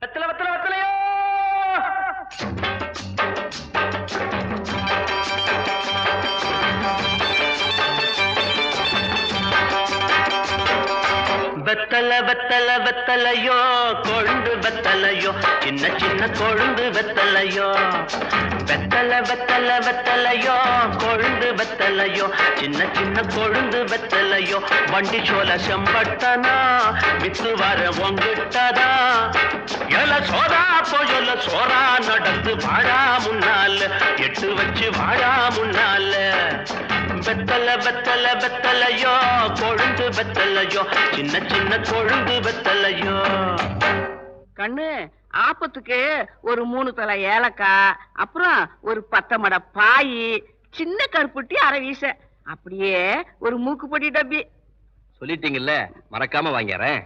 வெத்தல வெத்தல வெத்தலையோ வெத்தல வெத்தல வெத்தலையோ கொழுந்து வெத்தலையோ சின்ன சின்ன கொழுந்து வெத்தலையோ வெத்தல வெத்தல வெத்தலையோ கொழுந்து வெத்தலையோ சின்ன சின்ன கொழுந்து வெத்தலையோ வண்டி சோல செம்பட்டனா வித்து வர உங்கிட்டதா எல சோதா போயொல்ல சோரா நடந்து வாழா முன்னால எட்டு வச்சு வாழா முன்னால வெத்தல வெத்தல வெத்தலையோ கொழுந்து வெத்தலையோ சின்ன சின்ன கொழுந்து வெத்தலையோ கண்ணு ஆப்பத்துக்கு ஒரு 3 தலை ஏலக்காய், அப்புறம் ஒரு 10 மடை பாய், சின்ன கருப்புட்டி அரை வீச, அப்படியே ஒரு மூக்குப்பொடி டப்பி. சொல்லிட்டீங்கல்ல, மறக்காம வாங்கிறேன்.